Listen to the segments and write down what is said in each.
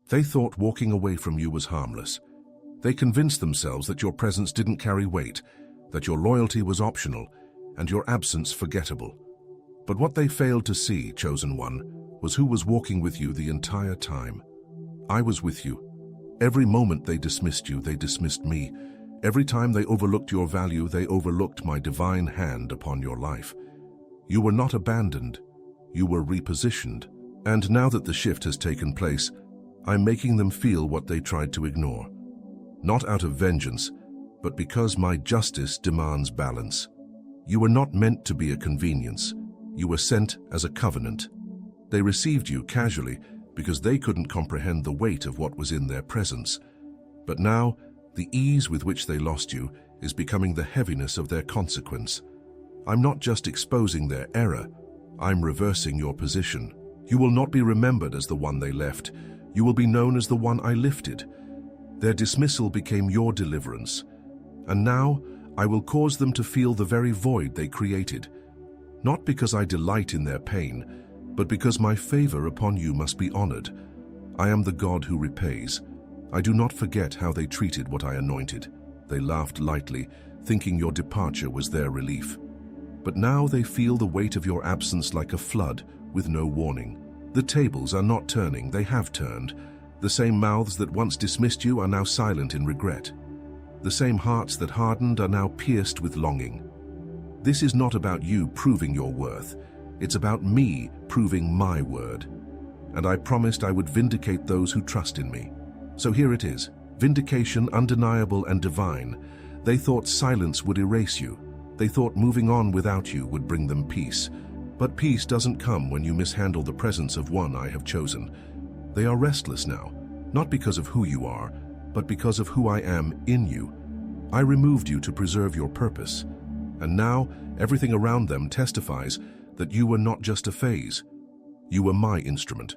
They thought walking away from you was harmless. They convinced themselves that your presence didn't carry weight, that your loyalty was optional, and your absence forgettable. But what they failed to see, Chosen One, was who was walking with you the entire time. I was with you. Every moment they dismissed you, they dismissed me. Every time they overlooked your value, they overlooked my divine hand upon your life. You were not abandoned. You were repositioned. And now that the shift has taken place, I'm making them feel what they tried to ignore. Not out of vengeance, but because my justice demands balance. You were not meant to be a convenience. You were sent as a covenant. They received you casually because they couldn't comprehend the weight of what was in their presence. But now, the ease with which they lost you is becoming the heaviness of their consequence. I'm not just exposing their error, I'm reversing your position. You will not be remembered as the one they left. You will be known as the one I lifted. Their dismissal became your deliverance. And now, I will cause them to feel the very void they created. Not because I delight in their pain, but because my favor upon you must be honored. I am the God who repays. I do not forget how they treated what I anointed. They laughed lightly, thinking your departure was their relief. But now they feel the weight of your absence like a flood with no warning. The tables are not turning, they have turned. The same mouths that once dismissed you are now silent in regret. The same hearts that hardened are now pierced with longing. This is not about you proving your worth. It's about me proving my word. And I promised I would vindicate those who trust in me. So here it is, vindication undeniable and divine. They thought silence would erase you. They thought moving on without you would bring them peace. But peace doesn't come when you mishandle the presence of one I have chosen. They are restless now, not because of who you are, but because of who I am in you. I removed you to preserve your purpose. And now, everything around them testifies that you were not just a phase. You were my instrument.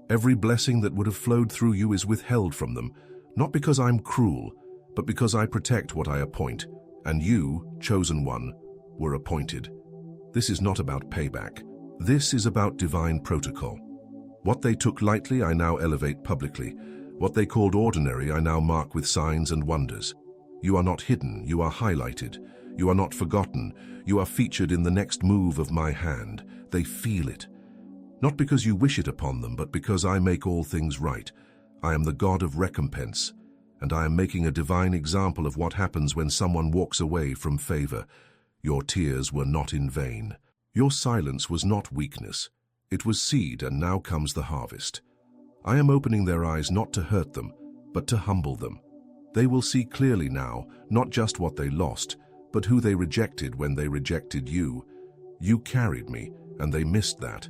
Every blessing that would have flowed through you is withheld from them, not because I'm cruel, but because I protect what I appoint. And you, Chosen One, were appointed. This is not about payback. This is about divine protocol. What they took lightly, I now elevate publicly. What they called ordinary, I now mark with signs and wonders. You are not hidden, you are highlighted. You are not forgotten, you are featured in the next move of my hand. They feel it. Not because you wish it upon them, but because I make all things right. I am the God of recompense, and I am making a divine example of what happens when someone walks away from favor. Your tears were not in vain. Your silence was not weakness. It was seed, and now comes the harvest. I am opening their eyes not to hurt them, but to humble them. They will see clearly now, not just what they lost, but who they rejected when they rejected you. You carried me, and they missed that.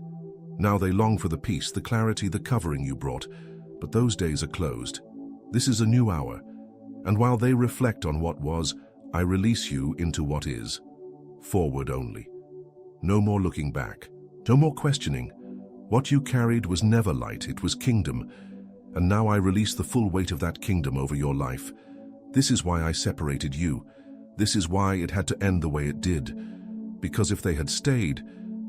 Now they long for the peace, the clarity, the covering you brought, but those days are closed. This is a new hour, and while they reflect on what was, I release you into what is. Forward only. No more looking back. No more questioning. What you carried was never light, it was kingdom, and now I release the full weight of that kingdom over your life. This is why I separated you. This is why it had to end the way it did. Because if they had stayed,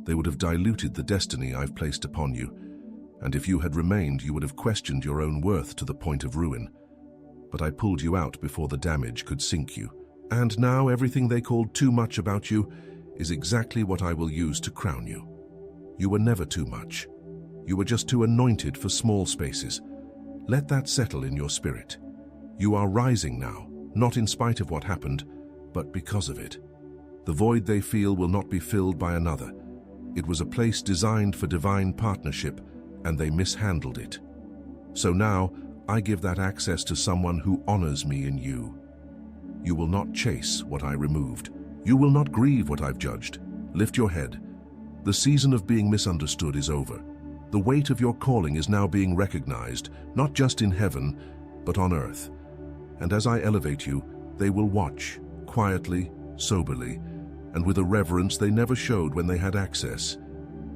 they would have diluted the destiny I've placed upon you. And if you had remained, you would have questioned your own worth to the point of ruin. But I pulled you out before the damage could sink you. And now everything they called too much about you is exactly what I will use to crown you. You were never too much. You were just too anointed for small spaces. Let that settle in your spirit. You are rising now, not in spite of what happened, but because of it. The void they feel will not be filled by another. It was a place designed for divine partnership, and they mishandled it. So now, I give that access to someone who honors me in you. You will not chase what I removed. You will not grieve what I've judged. Lift your head. The season of being misunderstood is over. The weight of your calling is now being recognized, not just in heaven, but on earth. And as I elevate you, they will watch, quietly, soberly, and with a reverence they never showed when they had access.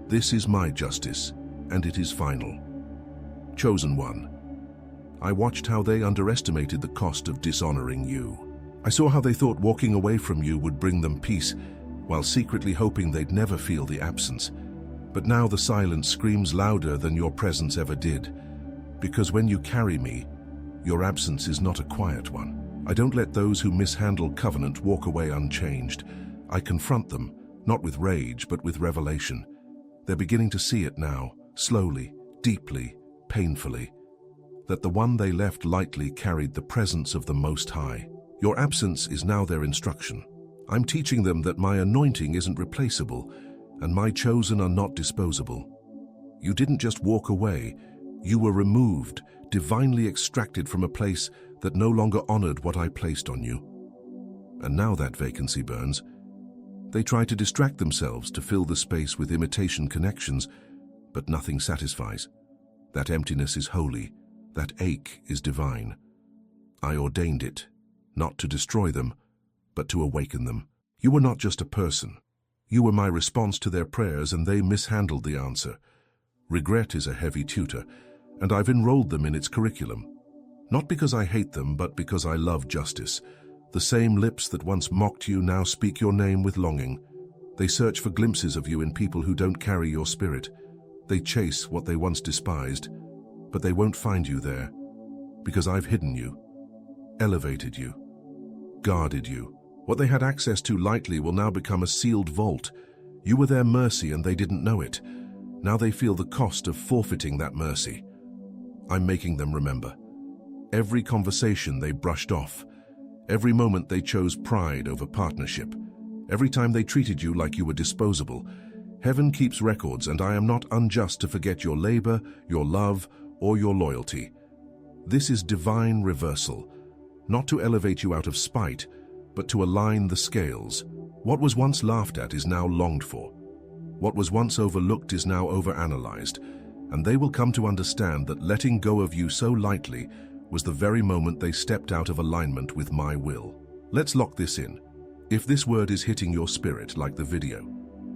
This is my justice, and it is final. Chosen One. I watched how they underestimated the cost of dishonoring you. I saw how they thought walking away from you would bring them peace, while secretly hoping they'd never feel the absence. But now the silence screams louder than your presence ever did. Because when you carry me, your absence is not a quiet one. I don't let those who mishandle covenant walk away unchanged. I confront them, not with rage, but with revelation. They're beginning to see it now, slowly, deeply, painfully, that the one they left lightly carried the presence of the Most High. Your absence is now their instruction. I'm teaching them that my anointing isn't replaceable, and my chosen are not disposable. You didn't just walk away, you were removed, divinely extracted from a place that no longer honored what I placed on you. And now that vacancy burns. They try to distract themselves to fill the space with imitation connections, but nothing satisfies. That emptiness is holy, that ache is divine. I ordained it, not to destroy them, but to awaken them. You were not just a person. You were my response to their prayers, and they mishandled the answer. Regret is a heavy tutor, and I've enrolled them in its curriculum. Not because I hate them, but because I love justice. The same lips that once mocked you now speak your name with longing. They search for glimpses of you in people who don't carry your spirit. They chase what they once despised, but they won't find you there, because I've hidden you, elevated you, guarded you. What they had access to lightly will now become a sealed vault. You were their mercy and they didn't know it. Now they feel the cost of forfeiting that mercy. I'm making them remember. Every conversation they brushed off. Every moment they chose pride over partnership. Every time they treated you like you were disposable. Heaven keeps records, and I am not unjust to forget your labor, your love, or your loyalty. This is divine reversal, not to elevate you out of spite, but to align the scales. What was once laughed at is now longed for. What was once overlooked is now overanalyzed, and they will come to understand that letting go of you so lightly was the very moment they stepped out of alignment with my will. Let's lock this in. If this word is hitting your spirit like the video,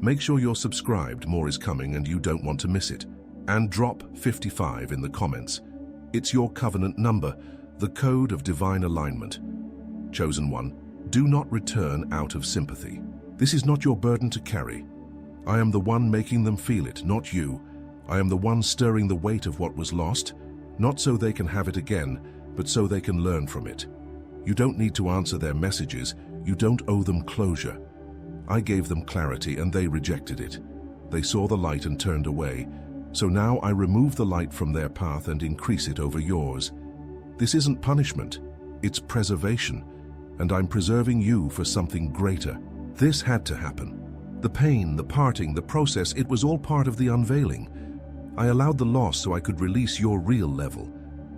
make sure you're subscribed. More is coming and you don't want to miss it. And drop 55 in the comments. It's your covenant number, the code of divine alignment. Chosen one, do not return out of sympathy. This is not your burden to carry. I am the one making them feel it, not you. I am the one stirring the weight of what was lost, not so they can have it again, but so they can learn from it. You don't need to answer their messages. You don't owe them closure. I gave them clarity and they rejected it. They saw the light and turned away. So now I remove the light from their path and increase it over yours. This isn't punishment, it's preservation, and I'm preserving you for something greater. This had to happen. The pain, the parting, the process, it was all part of the unveiling. I allowed the loss so I could release your real level.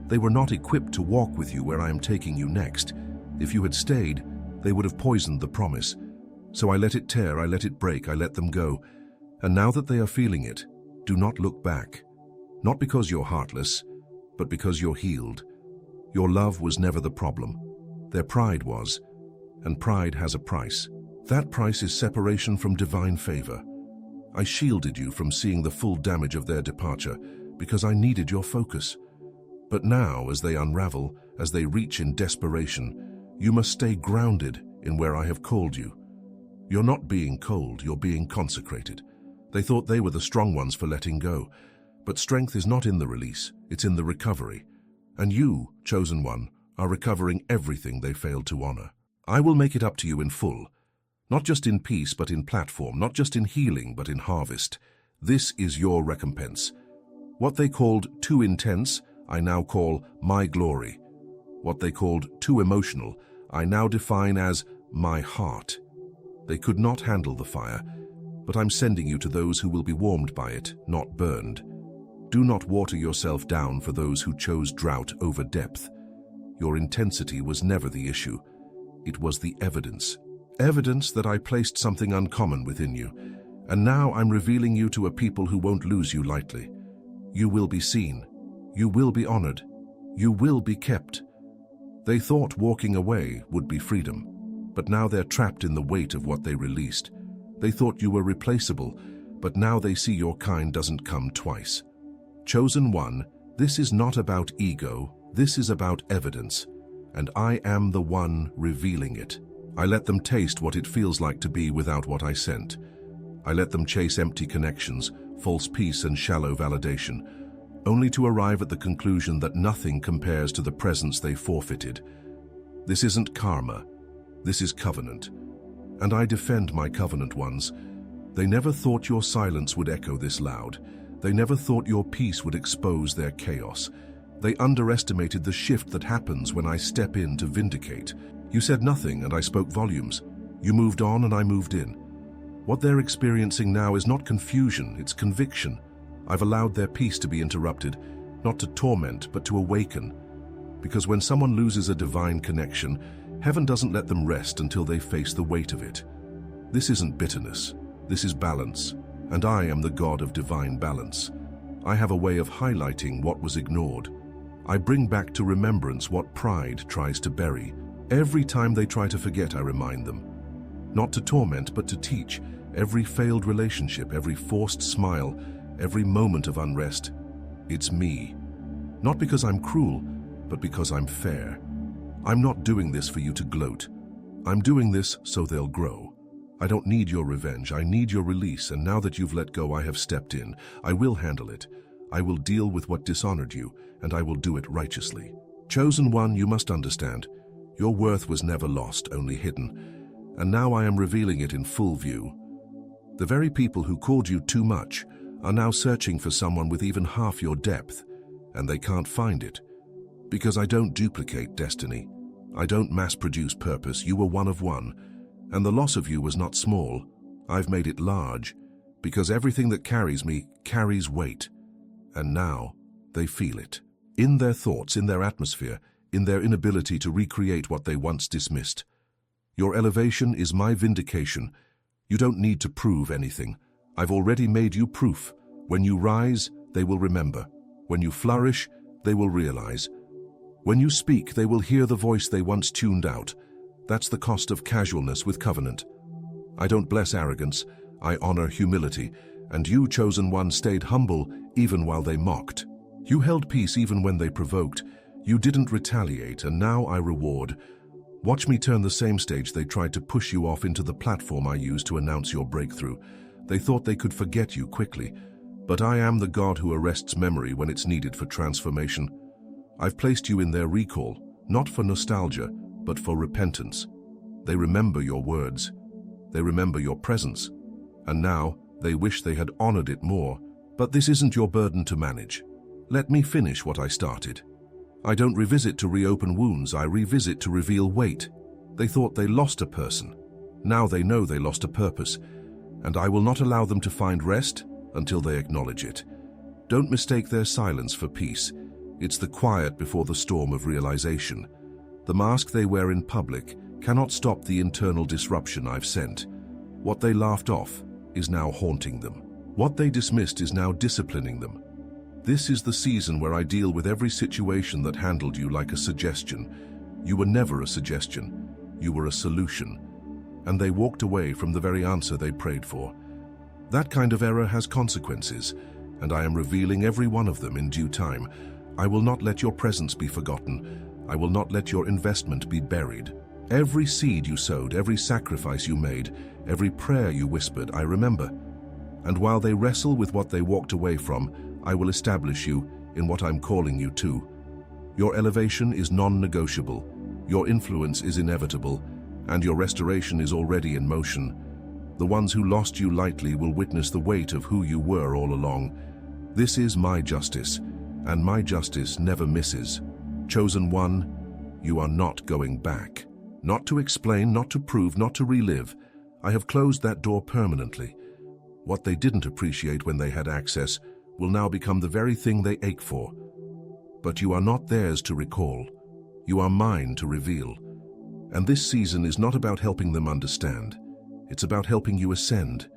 They were not equipped to walk with you where I am taking you next. If you had stayed, they would have poisoned the promise. So I let it tear, I let it break, I let them go. And now that they are feeling it, do not look back. Not because you're heartless, but because you're healed. Your love was never the problem. Their pride was, and pride has a price. That price is separation from divine favor. I shielded you from seeing the full damage of their departure because I needed your focus. But now, as they unravel, as they reach in desperation, you must stay grounded in where I have called you. You're not being cold, you're being consecrated. They thought they were the strong ones for letting go, but strength is not in the release, it's in the recovery. And you, chosen one, are recovering everything they failed to honor. I will make it up to you in full. Not just in peace, but in platform, not just in healing, but in harvest. This is your recompense. What they called too intense, I now call my glory. What they called too emotional, I now define as my heart. They could not handle the fire, but I'm sending you to those who will be warmed by it, not burned. Do not water yourself down for those who chose drought over depth. Your intensity was never the issue. It was the evidence. Evidence that I placed something uncommon within you, and now I'm revealing you to a people who won't lose you lightly. You will be seen. You will be honored. You will be kept. They thought walking away would be freedom, but now they're trapped in the weight of what they released. They thought you were replaceable, but now they see your kind doesn't come twice. Chosen one, this is not about ego, this is about evidence, and I am the one revealing it. I let them taste what it feels like to be without what I sent. I let them chase empty connections, false peace and shallow validation. only to arrive at the conclusion that nothing compares to the presence they forfeited. This isn't karma, this is covenant. And I defend my covenant ones. They never thought your silence would echo this loud. They never thought your peace would expose their chaos. They underestimated the shift that happens when I step in to vindicate. You said nothing and I spoke volumes. You moved on and I moved in. What they're experiencing now is not confusion, it's conviction. I've allowed their peace to be interrupted, not to torment, but to awaken. Because when someone loses a divine connection, heaven doesn't let them rest until they face the weight of it. This isn't bitterness, this is balance, and I am the God of divine balance. I have a way of highlighting what was ignored. I bring back to remembrance what pride tries to bury. Every time they try to forget, I remind them. Not to torment, but to teach. Every failed relationship, every forced smile, every moment of unrest, it's me. Not because I'm cruel, but because I'm fair. I'm not doing this for you to gloat. I'm doing this so they'll grow. I don't need your revenge, I need your release, and now that you've let go, I have stepped in. I will handle it. I will deal with what dishonored you, and I will do it righteously. Chosen one, you must understand. Your worth was never lost, only hidden. And now I am revealing it in full view. The very people who called you too much are now searching for someone with even half your depth, and they can't find it. Because I don't duplicate destiny. I don't mass-produce purpose. You were one of one, and the loss of you was not small. I've made it large, because everything that carries me carries weight. And now, they feel it. In their thoughts, in their atmosphere, in their inability to recreate what they once dismissed. Your elevation is my vindication. You don't need to prove anything. I've already made you proof. When you rise, they will remember. When you flourish, they will realize. When you speak, they will hear the voice they once tuned out. That's the cost of casualness with covenant. I don't bless arrogance, I honor humility, and you, chosen one, stayed humble even while they mocked. You held peace even when they provoked. You didn't retaliate, and now I reward. Watch me turn the same stage they tried to push you off into the platform I used to announce your breakthrough. They thought they could forget you quickly, but I am the God who arrests memory when it's needed for transformation. I've placed you in their recall, not for nostalgia, but for repentance. They remember your words. They remember your presence. And now, they wish they had honored it more. But this isn't your burden to manage. Let me finish what I started. I don't revisit to reopen wounds, I revisit to reveal weight. They thought they lost a person. Now they know they lost a purpose. And I will not allow them to find rest until they acknowledge it. Don't mistake their silence for peace. It's the quiet before the storm of realization. The mask they wear in public cannot stop the internal disruption I've sent. What they laughed off is now haunting them. What they dismissed is now disciplining them. This is the season where I deal with every situation that handled you like a suggestion. You were never a suggestion. You were a solution. And they walked away from the very answer they prayed for. That kind of error has consequences, and I am revealing every one of them in due time. I will not let your presence be forgotten. I will not let your investment be buried. Every seed you sowed, every sacrifice you made, every prayer you whispered, I remember. And while they wrestle with what they walked away from, I will establish you in what I'm calling you to. Your elevation is non-negotiable, your influence is inevitable, and your restoration is already in motion. The ones who lost you lightly will witness the weight of who you were all along. This is my justice, and my justice never misses. Chosen one, you are not going back. Not to explain, not to prove, not to relive. I have closed that door permanently. What they didn't appreciate when they had access will now become the very thing they ache for. But you are not theirs to recall. You are mine to reveal. And this season is not about helping them understand. It's about helping you ascend.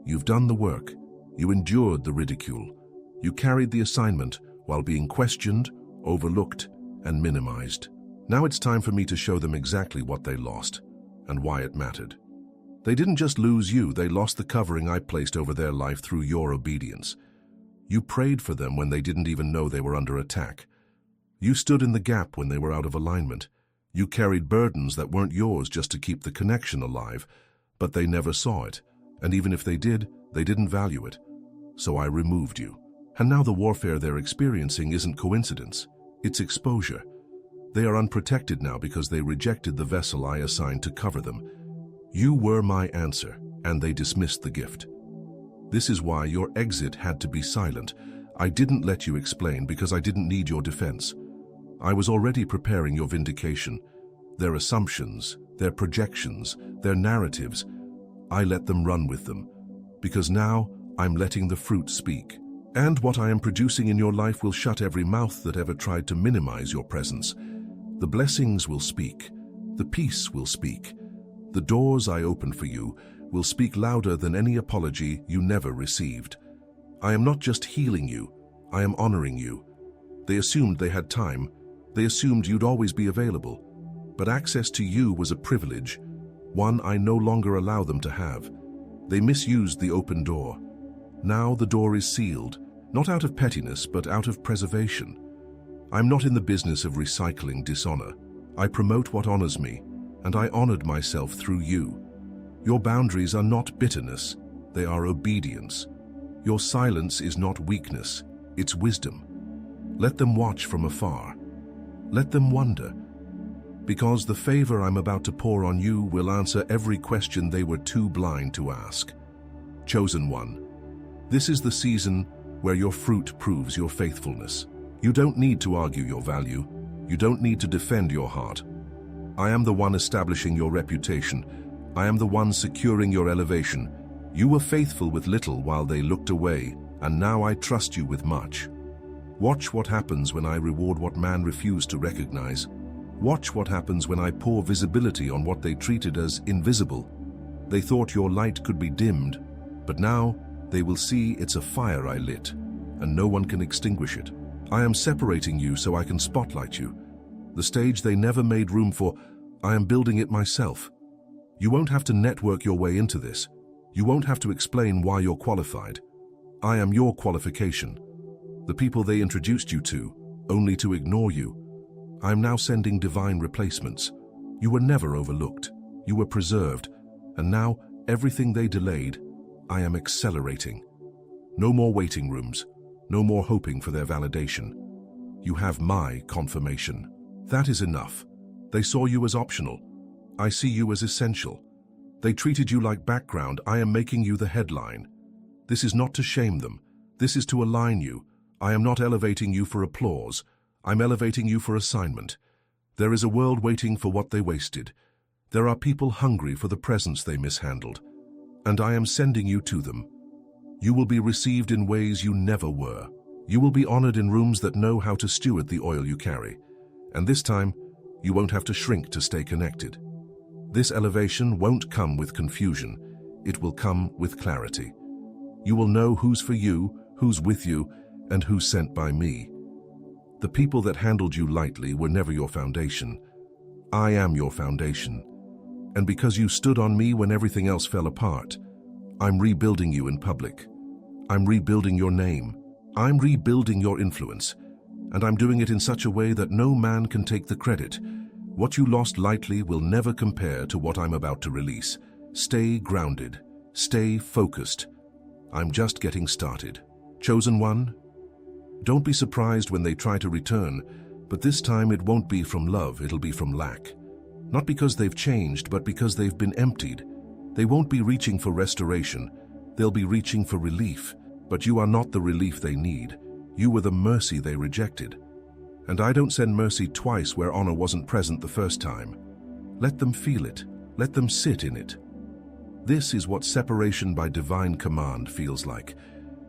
You've done the work. You endured the ridicule. You carried the assignment while being questioned, overlooked, and minimized. Now it's time for me to show them exactly what they lost and why it mattered. They didn't just lose you, they lost the covering I placed over their life through your obedience. You prayed for them when they didn't even know they were under attack. You stood in the gap when they were out of alignment. You carried burdens that weren't yours just to keep the connection alive, but they never saw it, and even if they did, they didn't value it. So I removed you. And now the warfare they're experiencing isn't coincidence, it's exposure. They are unprotected now because they rejected the vessel I assigned to cover them. You were my answer, and they dismissed the gift. This is why your exit had to be silent. I didn't let you explain because I didn't need your defense. I was already preparing your vindication. Their assumptions, their projections, their narratives, I let them run with them. Because now I'm letting the fruit speak. And what I am producing in your life will shut every mouth that ever tried to minimize your presence. The blessings will speak. The peace will speak. The doors I open for you will speak louder than any apology you never received. I am not just healing you, I am honoring you. They assumed they had time. They assumed you'd always be available. But access to you was a privilege, one I no longer allow them to have. They misused the open door. Now the door is sealed, not out of pettiness, but out of preservation. I'm not in the business of recycling dishonor. I promote what honors me, and I honored myself through you. Your boundaries are not bitterness, they are obedience. Your silence is not weakness, it's wisdom. Let them watch from afar. Let them wonder. Because the favor I'm about to pour on you will answer every question they were too blind to ask. Chosen one, this is the season where your fruit proves your faithfulness. You don't need to argue your value. You don't need to defend your heart. I am the one establishing your reputation. I am the one securing your elevation. You were faithful with little while they looked away, and now I trust you with much. Watch what happens when I reward what man refused to recognize. Watch what happens when I pour visibility on what they treated as invisible. They thought your light could be dimmed, but now they will see it's a fire I lit, and no one can extinguish it. I am separating you so I can spotlight you. The stage they never made room for, I am building it myself. You won't have to network your way into this. You won't have to explain why you're qualified. I am your qualification. The people they introduced you to, only to ignore you. I am now sending divine replacements. You were never overlooked. You were preserved. And now, everything they delayed, I am accelerating. No more waiting rooms. No more hoping for their validation. You have my confirmation. That is enough. They saw you as optional. I see you as essential. They treated you like background. I am making you the headline. This is not to shame them. This is to align you. I am not elevating you for applause. I'm elevating you for assignment. There is a world waiting for what they wasted. There are people hungry for the presence they mishandled. And I am sending you to them. You will be received in ways you never were. You will be honored in rooms that know how to steward the oil you carry. And this time, you won't have to shrink to stay connected. This elevation won't come with confusion. It will come with clarity. You will know who's for you, who's with you, and who's sent by me. The people that handled you lightly were never your foundation. I am your foundation. And because you stood on me when everything else fell apart, I'm rebuilding you in public. I'm rebuilding your name. I'm rebuilding your influence. And I'm doing it in such a way that no man can take the credit. What you lost lightly will never compare to what I'm about to release. Stay grounded. Stay focused. I'm just getting started. Chosen one, don't be surprised when they try to return, but this time it won't be from love, it'll be from lack. Not because they've changed, but because they've been emptied. They won't be reaching for restoration, they'll be reaching for relief. But you are not the relief they need. You were the mercy they rejected. And I don't send mercy twice where honor wasn't present the first time. Let them feel it. Let them sit in it. This is what separation by divine command feels like.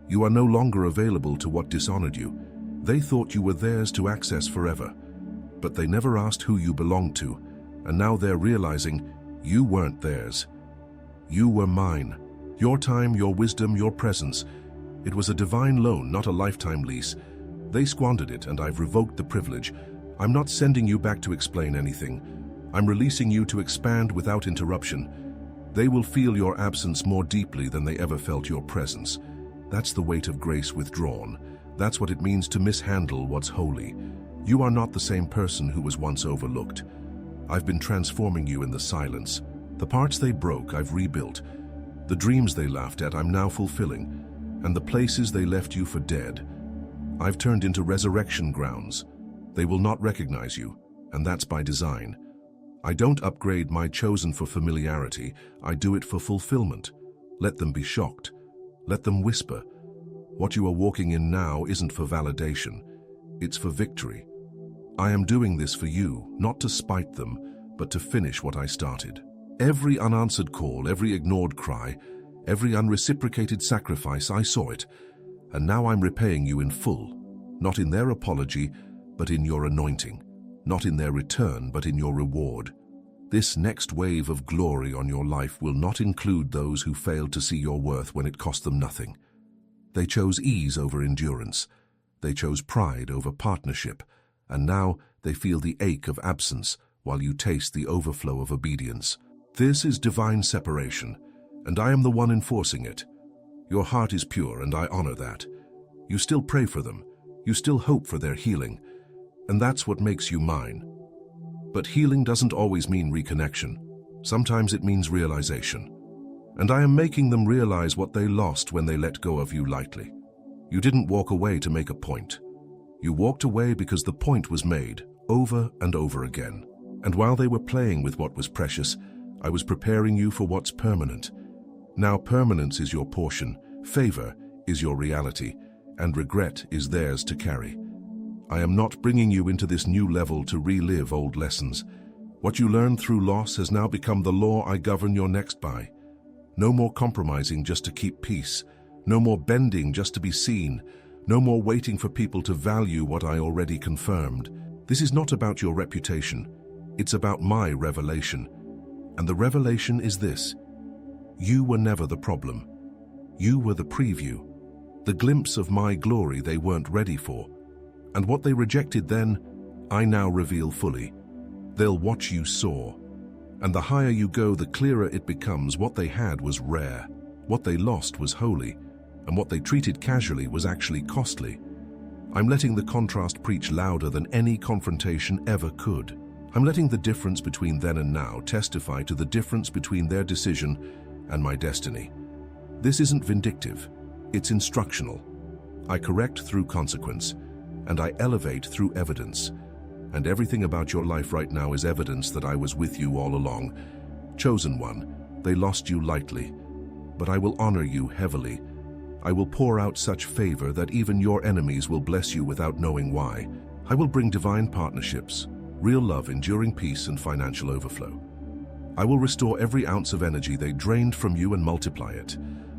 You are no longer available to what dishonored you. They thought you were theirs to access forever. But they never asked who you belonged to, and now they're realizing you weren't theirs. You were mine. Your time, your wisdom, your presence. It was a divine loan, not a lifetime lease. They squandered it, and I've revoked the privilege. I'm not sending you back to explain anything. I'm releasing you to expand without interruption. They will feel your absence more deeply than they ever felt your presence. That's the weight of grace withdrawn. That's what it means to mishandle what's holy. You are not the same person who was once overlooked. I've been transforming you in the silence. The parts they broke, I've rebuilt. The dreams they laughed at, I'm now fulfilling. and the places they left you for dead, I've turned into resurrection grounds. They will not recognize you, and that's by design. I don't upgrade my chosen for familiarity, I do it for fulfillment. Let them be shocked. Let them whisper. What you are walking in now isn't for validation, it's for victory. I am doing this for you, not to spite them, but to finish what I started. Every unanswered call, every ignored cry, every unreciprocated sacrifice, I saw it, and now I'm repaying you in full, not in their apology, but in your anointing, not in their return, but in your reward. This next wave of glory on your life will not include those who failed to see your worth when it cost them nothing. They chose ease over endurance. They chose pride over partnership, and now they feel the ache of absence while you taste the overflow of obedience. This is divine separation, and I am the one enforcing it. Your heart is pure, and I honor that. You still pray for them. You still hope for their healing, and that's what makes you mine. But healing doesn't always mean reconnection. Sometimes it means realization. And I am making them realize what they lost when they let go of you lightly. You didn't walk away to make a point. You walked away because the point was made, over and over again. And while they were playing with what was precious, I was preparing you for what's permanent. Now permanence is your portion, favor is your reality, and regret is theirs to carry. I am not bringing you into this new level to relive old lessons. What you learned through loss has now become the law I govern your next by. No more compromising just to keep peace. No more bending just to be seen. No more waiting for people to value what I already confirmed. This is not about your reputation. It's about my revelation. And the revelation is this: you were never the problem. You were the preview, the glimpse of my glory they weren't ready for. And what they rejected then, I now reveal fully. They'll watch you soar. And the higher you go, the clearer it becomes what they had was rare, what they lost was holy, and what they treated casually was actually costly. I'm letting the contrast preach louder than any confrontation ever could. I'm letting the difference between then and now testify to the difference between their decision and my destiny. This isn't vindictive, it's instructional. I correct through consequence, and I elevate through evidence. And everything about your life right now is evidence that I was with you all along. Chosen one, they lost you lightly, but I will honor you heavily. I will pour out such favor that even your enemies will bless you without knowing why. I will bring divine partnerships, real love, enduring peace, and financial overflow. I will restore every ounce of energy they drained from you and multiply it.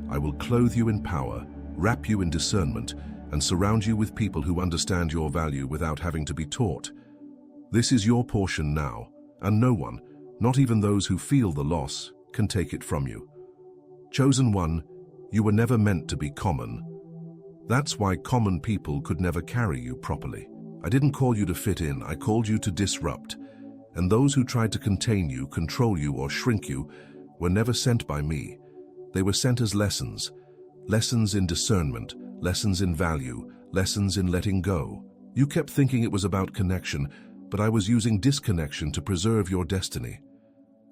I will clothe you in power, wrap you in discernment, and surround you with people who understand your value without having to be taught. This is your portion now, and no one, not even those who feel the loss, can take it from you. Chosen one, you were never meant to be common. That's why common people could never carry you properly. I didn't call you to fit in, I called you to disrupt. And those who tried to contain you, control you, or shrink you were never sent by me. They were sent as lessons. Lessons in discernment, lessons in value, lessons in letting go. You kept thinking it was about connection, but I was using disconnection to preserve your destiny.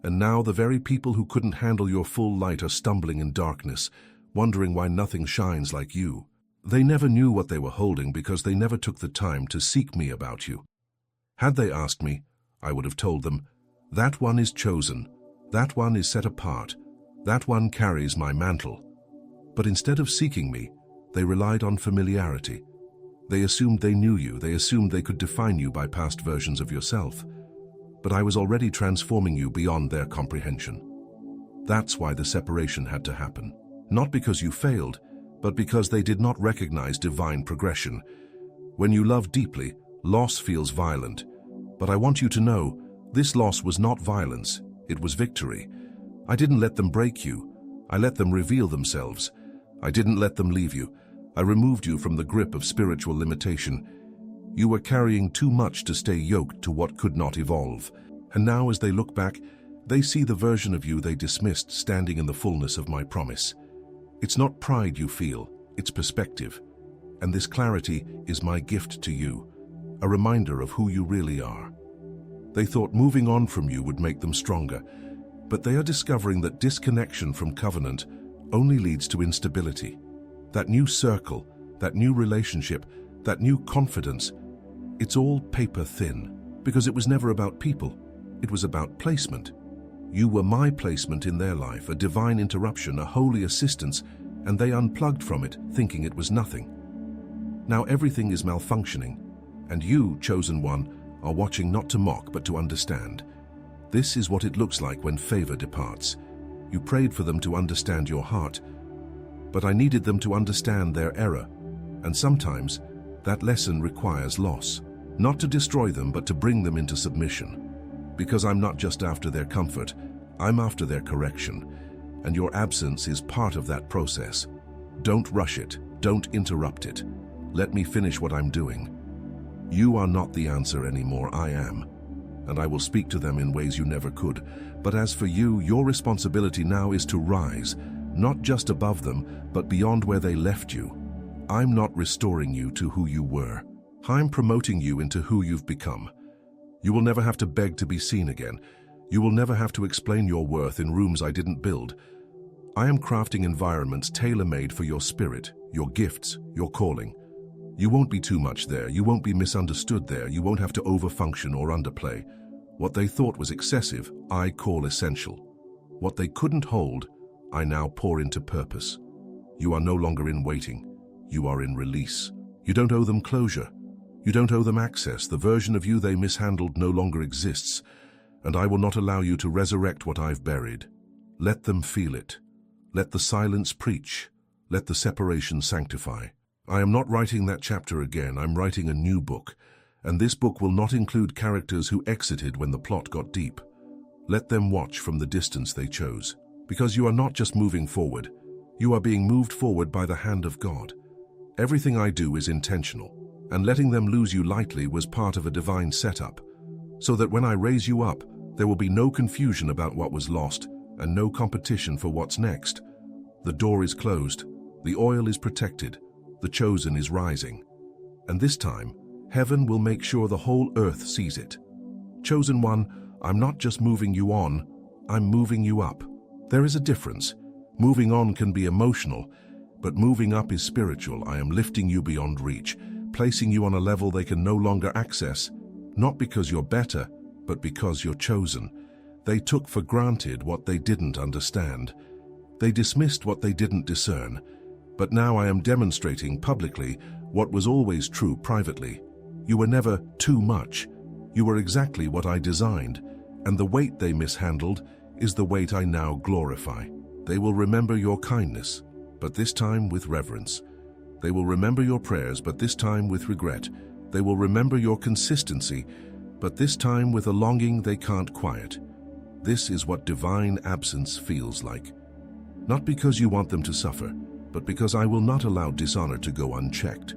And now the very people who couldn't handle your full light are stumbling in darkness, wondering why nothing shines like you. They never knew what they were holding because they never took the time to seek me about you. Had they asked me, I would have told them, that one is chosen, that one is set apart, that one carries my mantle. But instead of seeking me, they relied on familiarity. They assumed they knew you, they assumed they could define you by past versions of yourself. But I was already transforming you beyond their comprehension. That's why the separation had to happen. Not because you failed, but because they did not recognize divine progression. When you love deeply, loss feels violent. But I want you to know, this loss was not violence, it was victory. I didn't let them break you. I let them reveal themselves. I didn't let them leave you. I removed you from the grip of spiritual limitation. You were carrying too much to stay yoked to what could not evolve. And now as they look back, they see the version of you they dismissed standing in the fullness of my promise. It's not pride you feel, it's perspective. And this clarity is my gift to you, a reminder of who you really are. They thought moving on from you would make them stronger, but they are discovering that disconnection from covenant only leads to instability. that new circle, that new relationship, that new confidence, it's all paper thin, because it was never about people. It was about placement. You were my placement in their life, a divine interruption, a holy assistance, and they unplugged from it, thinking it was nothing. Now everything is malfunctioning, and you, chosen one, are watching not to mock but to understand. This is what it looks like when favor departs. You prayed for them to understand your heart, but I needed them to understand their error, and sometimes that lesson requires loss. Not to destroy them, but to bring them into submission. Because I'm not just after their comfort, I'm after their correction, and your absence is part of that process. Don't rush it, don't interrupt it. Let me finish what I'm doing. You are not the answer anymore, I am. And I will speak to them in ways you never could. But as for you, your responsibility now is to rise, not just above them, but beyond where they left you. I'm not restoring you to who you were. I'm promoting you into who you've become. You will never have to beg to be seen again. You will never have to explain your worth in rooms I didn't build. I am crafting environments tailor-made for your spirit, your gifts, your calling. You won't be too much there. You won't be misunderstood there. You won't have to overfunction or underplay. What they thought was excessive, I call essential. What they couldn't hold, I now pour into purpose. You are no longer in waiting. You are in release. You don't owe them closure. You don't owe them access. The version of you they mishandled no longer exists, and I will not allow you to resurrect what I've buried. Let them feel it. Let the silence preach. Let the separation sanctify. I am not writing that chapter again. I'm writing a new book, and this book will not include characters who exited when the plot got deep. Let them watch from the distance they chose, because you are not just moving forward. You are being moved forward by the hand of God. Everything I do is intentional, and letting them lose you lightly was part of a divine setup, so that when I raise you up, there will be no confusion about what was lost and no competition for what's next. The door is closed, the oil is protected, the chosen is rising. And this time, heaven will make sure the whole earth sees it. Chosen one, I'm not just moving you on, I'm moving you up. There is a difference. Moving on can be emotional, but moving up is spiritual. I am lifting you beyond reach, placing you on a level they can no longer access, not because you're better, but because you're chosen. They took for granted what they didn't understand. They dismissed what they didn't discern. But now I am demonstrating publicly what was always true privately. You were never too much. You were exactly what I designed, and the weight they mishandled is the weight I now glorify. They will remember your kindness, but this time with reverence. They will remember your prayers, but this time with regret. They will remember your consistency, but this time with a longing they can't quiet. This is what divine absence feels like. Not because you want them to suffer, but because I will not allow dishonor to go unchecked.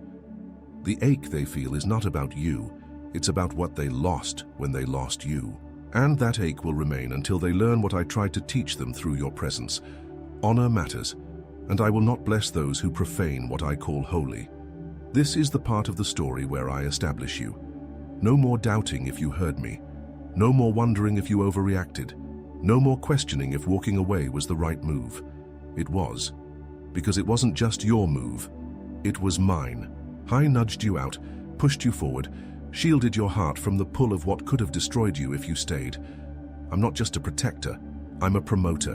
The ache they feel is not about you, it's about what they lost when they lost you. And that ache will remain until they learn what I tried to teach them through your presence. Honor matters, and I will not bless those who profane what I call holy. This is the part of the story where I establish you. No more doubting if you heard me. No more wondering if you overreacted. No more questioning if walking away was the right move. It was. Because it wasn't just your move. It was mine. I nudged you out, pushed you forward, shielded your heart from the pull of what could have destroyed you if you stayed. I'm not just a protector, I'm a promoter.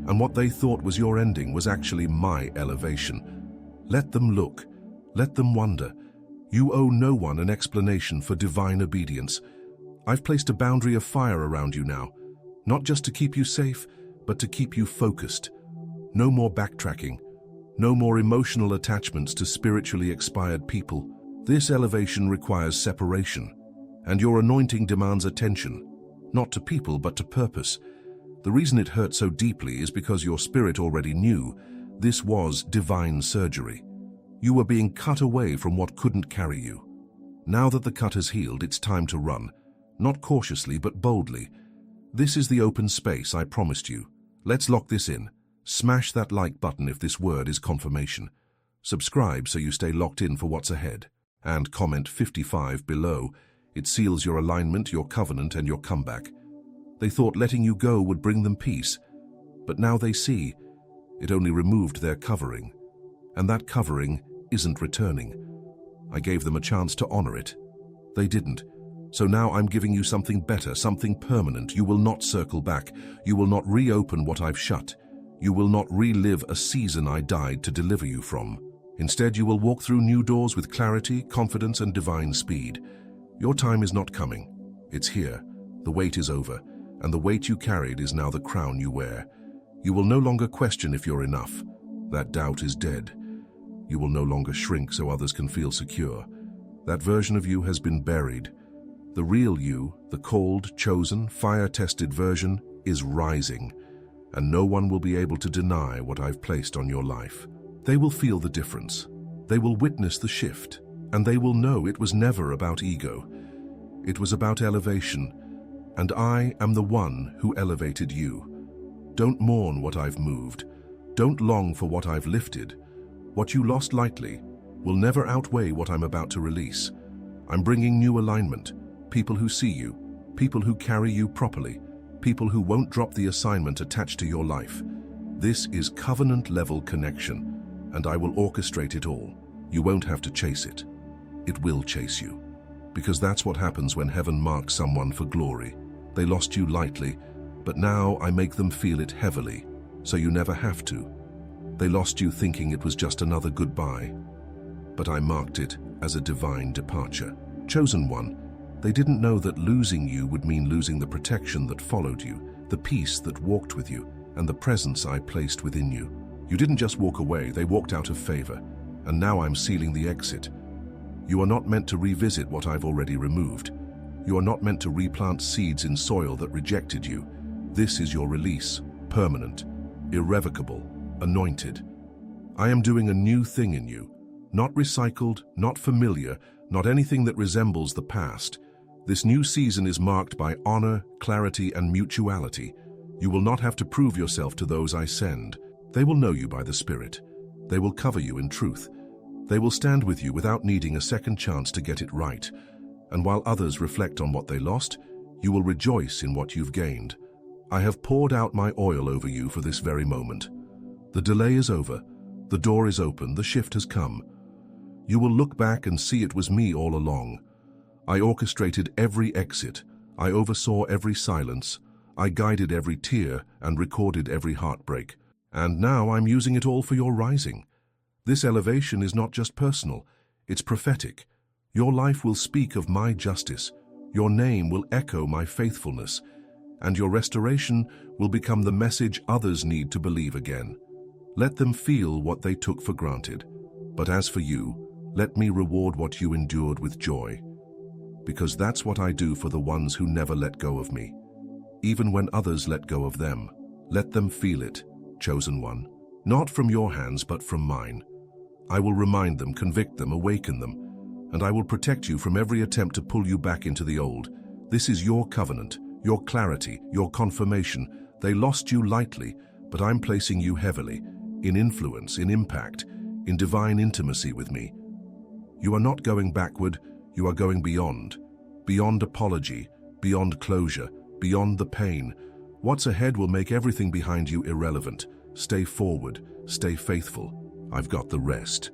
And what they thought was your ending was actually my elevation. Let them look. Let them wonder. You owe no one an explanation for divine obedience. I've placed a boundary of fire around you now, not just to keep you safe, but to keep you focused. No more backtracking. No more emotional attachments to spiritually expired people. This elevation requires separation, and your anointing demands attention, not to people but to purpose. The reason it hurt so deeply is because your spirit already knew this was divine surgery. You were being cut away from what couldn't carry you. Now that the cut has healed, it's time to run, not cautiously but boldly. This is the open space I promised you. Let's lock this in. Smash that like button if this word is confirmation. Subscribe so you stay locked in for what's ahead. And comment 55 below. It seals your alignment, your covenant, and your comeback. They thought letting you go would bring them peace, but now they see it only removed their covering. and that covering isn't returning. I gave them a chance to honor it. They didn't. So now I'm giving you something better, something permanent. You will not circle back. You will not reopen what I've shut. You will not relive a season I died to deliver you from. Instead, you will walk through new doors with clarity, confidence, and divine speed. Your time is not coming. It's here. The wait is over, and the weight you carried is now the crown you wear. You will no longer question if you're enough. That doubt is dead. You will no longer shrink so others can feel secure. That version of you has been buried. The real you, the cold, chosen, fire-tested version, is rising, and no one will be able to deny what I've placed on your life. They will feel the difference. They will witness the shift, and they will know it was never about ego. It was about elevation, and I am the one who elevated you. Don't mourn what I've moved. Don't long for what I've lifted. What you lost lightly will never outweigh what I'm about to release. I'm bringing new alignment. People who see you, people who carry you properly, people who won't drop the assignment attached to your life. This is covenant-level connection, and I will orchestrate it all. You won't have to chase it. It will chase you. Because that's what happens when heaven marks someone for glory. They lost you lightly, but now I make them feel it heavily, so you never have to. They lost you thinking it was just another goodbye, but I marked it as a divine departure. Chosen one. They didn't know that losing you would mean losing the protection that followed you, the peace that walked with you, and the presence I placed within you. You didn't just walk away, they walked out of favor, and now I'm sealing the exit. You are not meant to revisit what I've already removed. You are not meant to replant seeds in soil that rejected you. This is your release, permanent, irrevocable, anointed. I am doing a new thing in you, not recycled, not familiar, not anything that resembles the past. This new season is marked by honor, clarity, and mutuality. You will not have to prove yourself to those I send. They will know you by the Spirit. They will cover you in truth. They will stand with you without needing a second chance to get it right. And while others reflect on what they lost, you will rejoice in what you've gained. I have poured out my oil over you for this very moment. The delay is over. The door is open. The shift has come. You will look back and see it was me all along. I orchestrated every exit. I oversaw every silence. I guided every tear and recorded every heartbreak. And now I'm using it all for your rising. This elevation is not just personal, it's prophetic. Your life will speak of my justice. Your name will echo my faithfulness. And your restoration will become the message others need to believe again. Let them feel what they took for granted. But as for you, let me reward what you endured with joy. Because that's what I do for the ones who never let go of me. Even when others let go of them, let them feel it, chosen one. Not from your hands, but from mine. I will remind them, convict them, awaken them, and I will protect you from every attempt to pull you back into the old. This is your covenant, your clarity, your confirmation. They lost you lightly, but I'm placing you heavily, in influence, in impact, in divine intimacy with me. You are not going backward, you are going beyond. Beyond apology, beyond closure, beyond the pain. What's ahead will make everything behind you irrelevant. Stay forward, stay faithful. I've got the rest.